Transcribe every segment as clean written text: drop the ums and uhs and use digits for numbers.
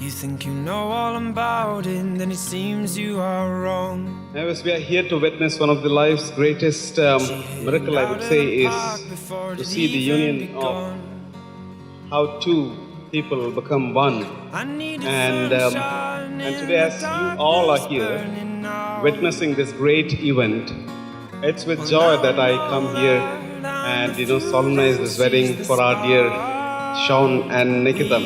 You think you know all about it, then it seems you are wrong. Anyways, we are here to witness one of the life's greatest miracle, I would say, is to see the union of how two people become one. And today, as you all are here witnessing this great event, it's with joy that I come here and solemnize this wedding for our dear Sean and Nikita.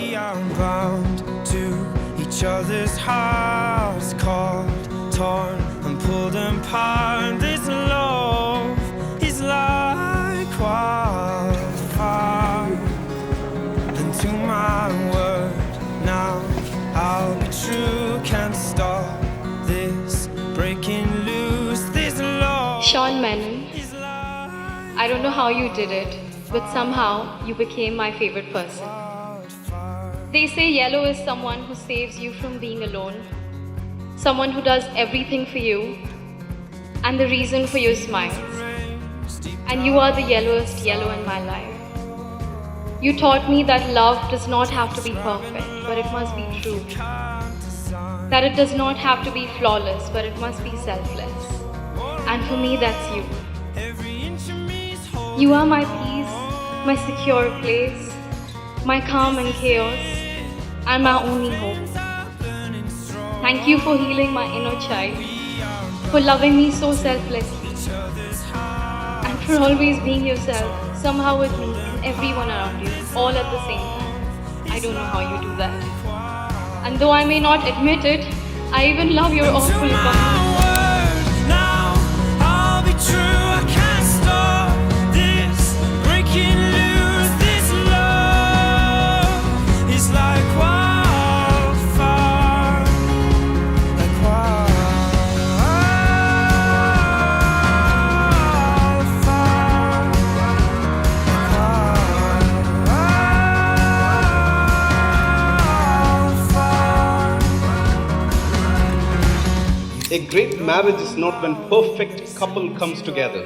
Each other's hearts caught, torn and pulled apart. This love is like wildfire. And to my word, now I'll be true. Can't stop this breaking loose. This love. Sean Menon, I don't know how you did it, but somehow you became my favorite person. They say yellow is someone who saves you from being alone, someone who does everything for you, and the reason for your smiles. And you are the yellowest yellow in my life. You taught me that love does not have to be perfect, but it must be true. That it does not have to be flawless, but it must be selfless. And for me, that's you. You are my peace, my secure place, my calm in chaos, and my only hope. Thank you for healing my inner child, for loving me so selflessly, and for always being yourself, somehow with me and everyone around you, all at the same time. I don't know how you do that. And though I may not admit it, I even love your awful company. A great marriage is not when perfect couple comes together.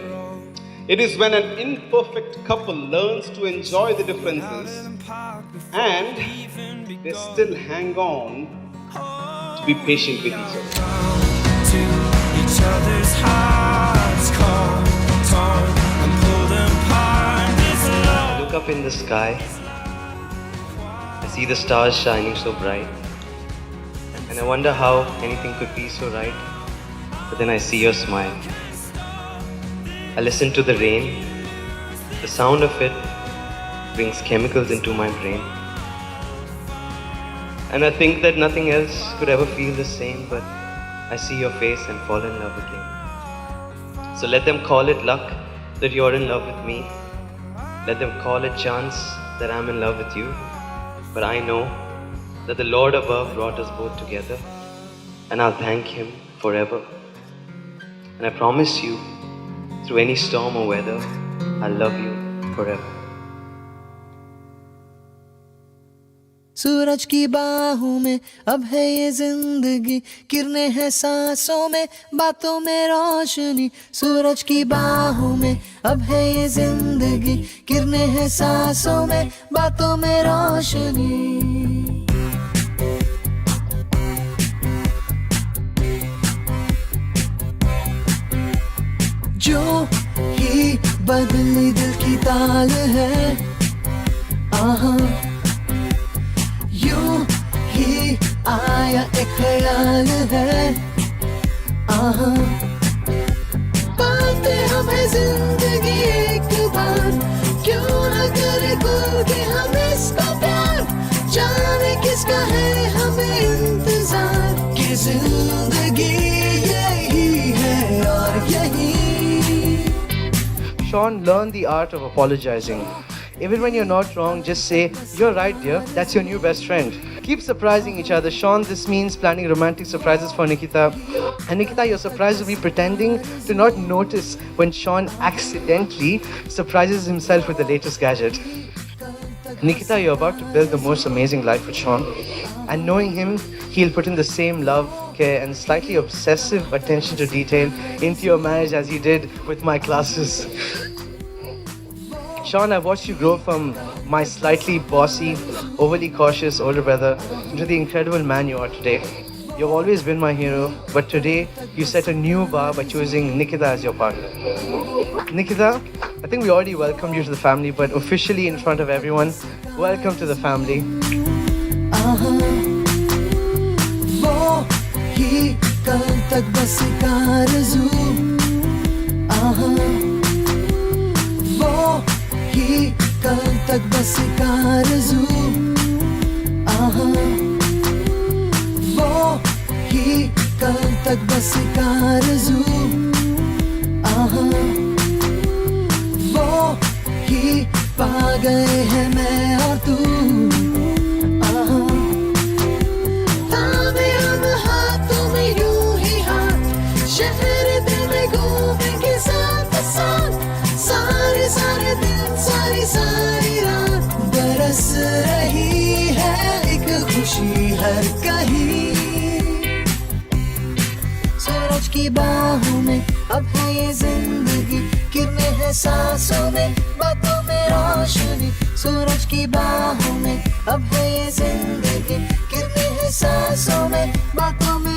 It is when an imperfect couple learns to enjoy the differences and they still hang on to be patient with each other. I look up in the sky, I see the stars shining so bright, and I wonder how anything could be so right. But then I see your smile. I listen to the rain. The sound of it brings chemicals into my brain. And I think that nothing else could ever feel the same, but I see your face and fall in love again. So let them call it luck that you're in love with me. Let them call it chance that I'm in love with you. But I know that the Lord above brought us both together, and I'll thank Him forever. And I promise you, through any storm or weather, I'll love you forever. सूरज की बाहों में अब है ये जिंदगी, किरणें हैं सांसों में, बातों में रोशनी। सूरज की बाहों में अब है ये जिंदगी, किरणें हैं सांसों में, बातों में रोशनी। जो ही बदली दिल की ताल है, आहा यूं ही आया एक ख्याल है, आहा पाते हमें जिंदगी एक बार, क्यों न करे खुल के हम इसका प्यार, जाने किसका है हमें इंतजार, कि जिंदगी यही है और यही। Sean, learn the art of apologizing. Even when you're not wrong, just say, "You're right, dear, that's your new best friend." Keep surprising each other. Sean, this means planning romantic surprises for Nikita. And Nikita, your surprise will be pretending to not notice when Sean accidentally surprises himself with the latest gadget. Nikita, you're about to build the most amazing life with Sean. And knowing him, he'll put in the same love, care, and slightly obsessive attention to detail into your marriage as he did with my classes. Sean, I've watched you grow from my slightly bossy, overly cautious older brother into the incredible man you are today. You've always been my hero, but today you set a new bar by choosing Nikita as your partner. Nikita, I think we already welcomed you to the family, but officially in front of everyone, welcome to the family. वो ही कल तक बस का आरज़ू, वो ही कल तक बस का आरज़ू, वो ही कल तक बस का आरज़ू, वो ही पा गए हैं मैं और तू। थामे हम हाथों में यूं ही हाथ, शहर दिल में घूमेंगे साथ साथ, सारे सारे दिन सारी सारी रात, बरस रही है एक खुशी हर कहीं। सूरज की बाहों में अब है ये जिंदगी, किरणें हैं सांसों में, बातों में रोशनी। सूरज की बाहों में अब है ये जिंदगी, किरणें हैं सांसों में, बातों में